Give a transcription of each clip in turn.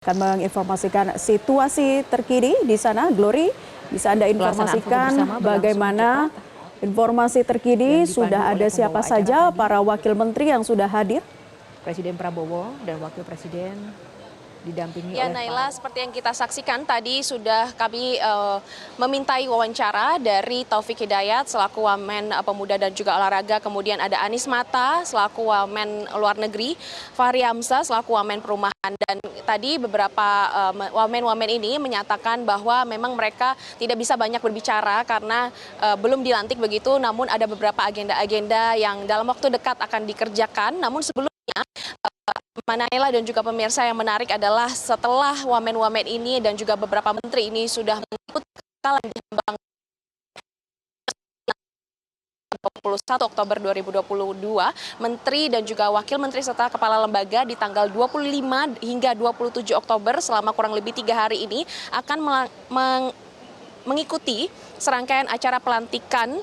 Akan menginformasikan situasi terkini di sana. Glory, bisa Anda informasikan bagaimana informasi terkini, sudah ada siapa saja para wakil menteri yang sudah hadir? Presiden Prabowo dan Wakil Presiden didampingi ya, oleh Naila, seperti yang kita saksikan tadi sudah kami memintai wawancara dari Taufik Hidayat selaku Wamen Pemuda dan juga Olahraga, kemudian ada Anies Mata selaku Wamen Luar Negeri, Fahri Hamzah selaku Wamen Perumahan, dan tadi beberapa wamen-wamen ini menyatakan bahwa memang mereka tidak bisa banyak berbicara karena belum dilantik begitu, namun ada beberapa agenda-agenda yang dalam waktu dekat akan dikerjakan. Namun sebelumnya Naila dan juga pemirsa, yang menarik adalah setelah wamen-wamen ini dan juga beberapa menteri ini sudah mengikuti kalan di Hambang 21 Oktober 2022, menteri dan juga wakil menteri serta kepala lembaga di tanggal 25 hingga 27 Oktober selama kurang lebih 3 hari ini akan mengikuti serangkaian acara pelantikan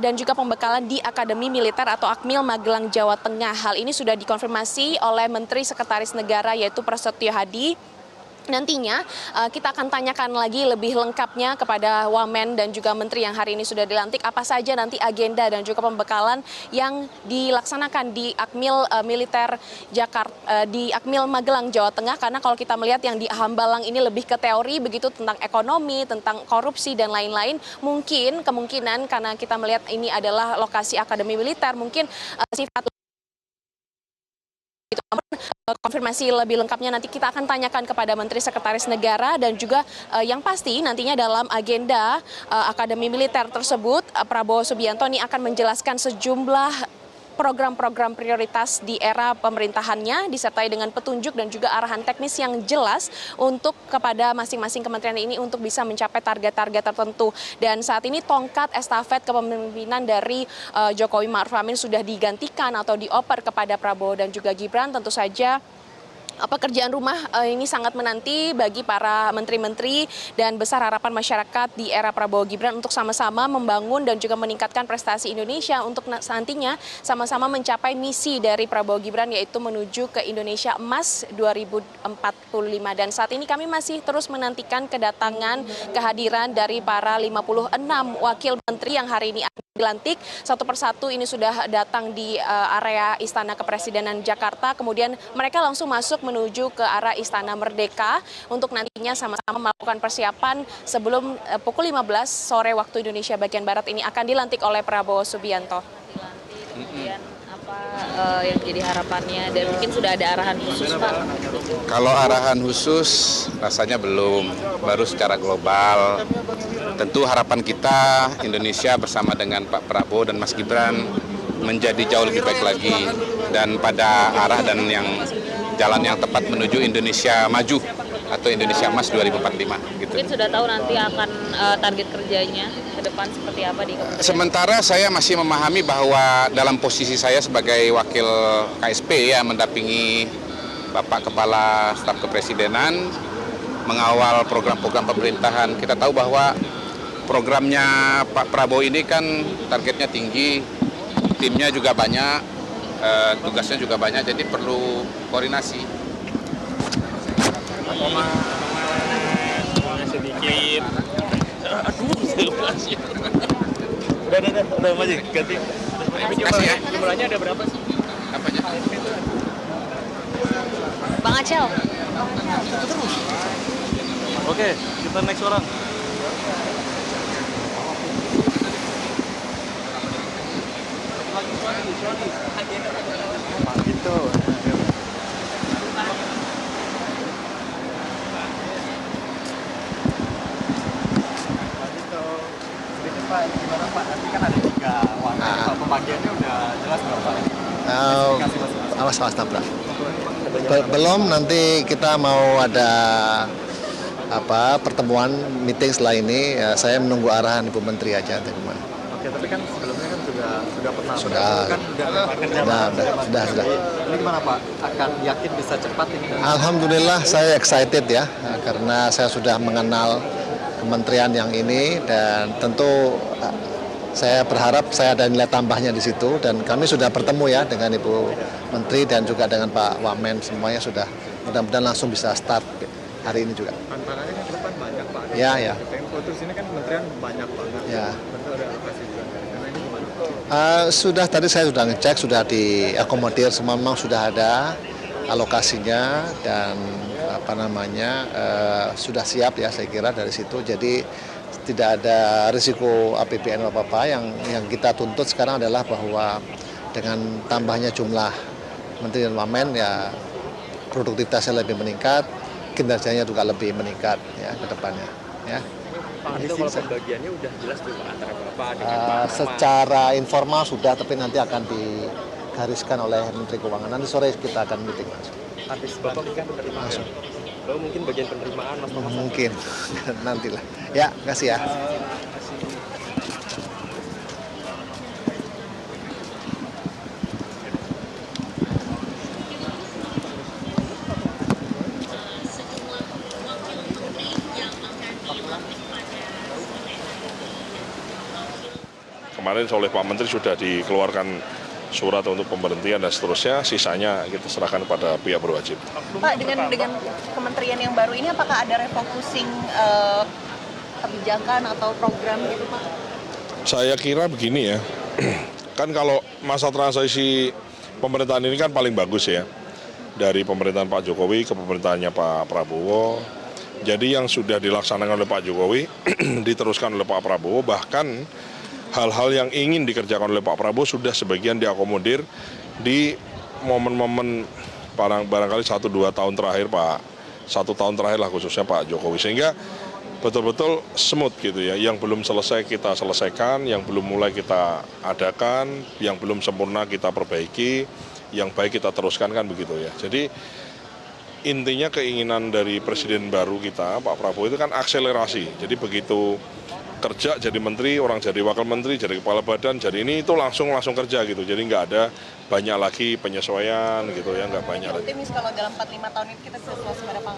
dan juga pembekalan di Akademi Militer atau Akmil Magelang, Jawa Tengah. Hal ini sudah dikonfirmasi oleh Menteri Sekretaris Negara yaitu Prasetyo Hadi. Nantinya kita akan tanyakan lagi lebih lengkapnya kepada wamen dan juga menteri yang hari ini sudah dilantik, apa saja nanti agenda dan juga pembekalan yang dilaksanakan di Akmil Militer Jakarta, di Akmil Magelang, Jawa Tengah. Karena kalau kita melihat yang di Hambalang ini lebih ke teori begitu, tentang ekonomi, tentang korupsi dan lain-lain. Mungkin kemungkinan karena kita melihat ini adalah lokasi Akademi Militer, mungkin sifat konfirmasi lebih lengkapnya nanti kita akan tanyakan kepada Menteri Sekretaris Negara, dan juga yang pasti nantinya dalam agenda Akademi Militer tersebut Prabowo Subianto ini akan menjelaskan sejumlah program-program prioritas di era pemerintahannya, disertai dengan petunjuk dan juga arahan teknis yang jelas untuk kepada masing-masing kementerian ini untuk bisa mencapai target-target tertentu. Dan saat ini tongkat estafet kepemimpinan dari Jokowi Ma'ruf Amin sudah digantikan atau dioper kepada Prabowo dan juga Gibran. Tentu saja pekerjaan rumah ini sangat menanti bagi para menteri-menteri, dan besar harapan masyarakat di era Prabowo Gibran untuk sama-sama membangun dan juga meningkatkan prestasi Indonesia untuk nantinya sama-sama mencapai misi dari Prabowo Gibran, yaitu menuju ke Indonesia Emas 2045. Dan saat ini kami masih terus menantikan kedatangan kehadiran dari para 56 wakil menteri yang hari ini akan dilantik. Satu persatu ini sudah datang di area Istana Kepresidenan Jakarta, kemudian mereka langsung masuk menuju ke arah Istana Merdeka untuk nantinya sama-sama melakukan persiapan sebelum pukul 15 sore waktu Indonesia bagian Barat ini akan dilantik oleh Prabowo Subianto. kemudian apa yang jadi harapannya, dan mungkin sudah ada arahan khusus, Pak? Kalau arahan khusus rasanya belum, baru secara global. Tentu harapan kita Indonesia bersama dengan Pak Prabowo dan Mas Gibran menjadi jauh lebih baik lagi, dan pada arah dan jalan yang tepat menuju Indonesia maju atau Indonesia Emas 2045 gitu. Mungkin sudah tahu nanti akan target kerjanya ke depan seperti apa di kementerian? Sementara saya masih memahami bahwa dalam posisi saya sebagai wakil KSP ya, mendampingi Bapak Kepala Staf Kepresidenan mengawal program-program pemerintahan. Kita tahu bahwa programnya Pak Prabowo ini kan targetnya tinggi, timnya juga banyak, tugasnya juga banyak, jadi perlu koordinasi. Sedikit. Udah maju ganti. Kasih ya. Jumlahnya ada berapa sih? Apanya? Bang Acel. Oke, kita next orang. Gitu. Pak, gimana Pak? Nanti kan ada 3 wakil, pembagiannya udah jelas nggak Pak? Awas nabrak. Belum, nanti kita mau ada pertemuan meeting setelah ini. Saya menunggu arahan Ibu Menteri aja. Oke, tapi kan sebelumnya kan sudah pernah. Sudah. Kan sudah. Ini gimana Pak? Akan yakin bisa cepat ini? Alhamdulillah saya excited ya, karena saya sudah mengenal kementerian yang ini, dan tentu saya berharap saya ada nilai tambahnya di situ, dan kami sudah bertemu ya dengan Ibu Menteri dan juga dengan Pak Wamen, semuanya sudah mudah-mudahan langsung bisa start hari ini juga. Tantangannya kan ke depan banyak Pak. Ya, ya. Tempo terus ini kan kementerian banyak banget. Ya. Tentu ada alokasi juga. Karena ini gimana? Sudah tadi saya sudah ngecek, sudah diakomodir semua, memang sudah ada alokasinya dan sudah siap ya saya kira dari situ. Jadi tidak ada risiko APBN apa-apa. Yang kita tuntut sekarang adalah bahwa dengan tambahnya jumlah menteri dan wamen ya produktivitasnya lebih meningkat, kinerjanya juga lebih meningkat ya ke depannya. Ya. Pak, itu kalau pembagiannya udah jelas tuh Pak antara Bapak dengan Pak Secara informal sudah, tapi nanti akan digariskan oleh Menteri Keuangan. Nanti sore kita akan meeting langsung. Habis Bapak mungkin penerimaan. Langsung. Lalu mungkin bagian penerimaan Mas Thomas. Mungkin nantilah. Ya, kasih ya. Kemarin oleh Pak Menteri sudah dikeluarkan surat untuk pemberhentian dan seterusnya, sisanya kita serahkan kepada pihak berwajib. Pak, dengan kementerian yang baru ini apakah ada refocusing kebijakan atau program gitu Pak? Saya kira begini ya, kan kalau masa transisi pemerintahan ini kan paling bagus ya, dari pemerintahan Pak Jokowi ke pemerintahannya Pak Prabowo. Jadi yang sudah dilaksanakan oleh Pak Jokowi diteruskan oleh Pak Prabowo, bahkan hal-hal yang ingin dikerjakan oleh Pak Prabowo sudah sebagian diakomodir di momen-momen barangkali 1-2 tahun terakhir satu tahun terakhir lah khususnya Pak Jokowi, sehingga betul-betul smooth gitu ya. Yang belum selesai kita selesaikan, yang belum mulai kita adakan, yang belum sempurna kita perbaiki, yang baik kita teruskan, kan begitu ya. Jadi intinya keinginan dari presiden baru kita Pak Prabowo itu kan akselerasi. Jadi begitu kerja jadi menteri, orang jadi wakil menteri, jadi kepala badan, jadi ini itu langsung kerja gitu. Jadi nggak ada banyak lagi penyesuaian gitu ya, nggak banyak lagi. Optimis kalau dalam 4-5 tahun ini kita bisa selesai pada Pak?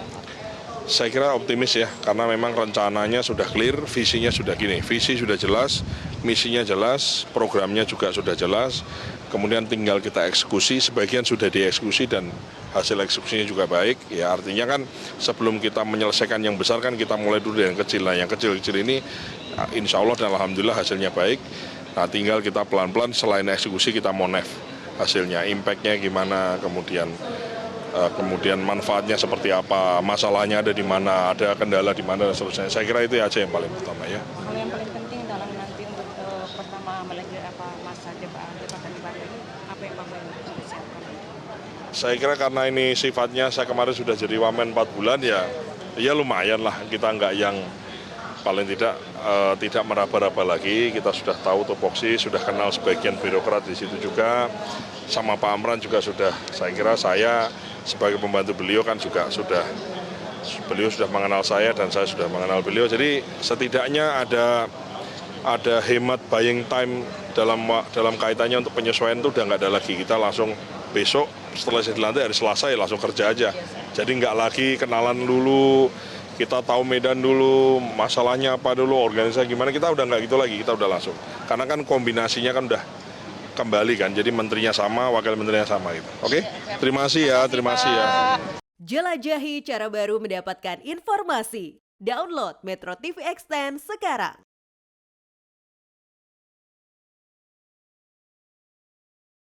Saya kira optimis ya, karena memang rencananya sudah clear, visinya sudah gini, visi sudah jelas, misinya jelas, programnya juga sudah jelas, kemudian tinggal kita eksekusi, sebagian sudah dieksekusi dan hasil eksekusinya juga baik, ya artinya kan sebelum kita menyelesaikan yang besar kan kita mulai dulu dari yang kecil. Nah yang kecil-kecil ini insya Allah dan alhamdulillah hasilnya baik, nah tinggal kita pelan-pelan selain eksekusi kita monef hasilnya, impact-nya gimana, kemudian manfaatnya seperti apa, masalahnya ada di mana, ada kendala di mana dan seterusnya. Saya kira itu aja yang paling utama ya. Hal yang paling penting dalam nanti untuk pertama masa jabatan baru ini, apa yang Pak sudah siapkan? Saya kira karena ini sifatnya, saya kemarin sudah jadi wamen 4 bulan ya lumayan lah, kita nggak yang paling tidak meraba-raba lagi, kita sudah tahu tupoksi, sudah kenal sebagian birokrat di situ juga, sama Pak Amran juga sudah, saya kira saya sebagai pembantu beliau kan juga beliau sudah mengenal saya dan saya sudah mengenal beliau, jadi setidaknya ada hemat buying time dalam kaitannya untuk penyesuaian itu udah nggak ada lagi, kita langsung besok setelah saya dilantik hari Selasa ya langsung kerja aja, jadi nggak lagi kenalan dulu, kita tahu medan dulu, masalahnya apa dulu, organisasi gimana, kita udah nggak gitu lagi, kita udah langsung. Karena kan kombinasinya kan udah kembali kan, jadi menterinya sama, wakil menterinya sama gitu. Oke? Terima kasih ya, terima kasih ya. Jelajahi cara baru mendapatkan informasi. Download Metro TV Extend sekarang.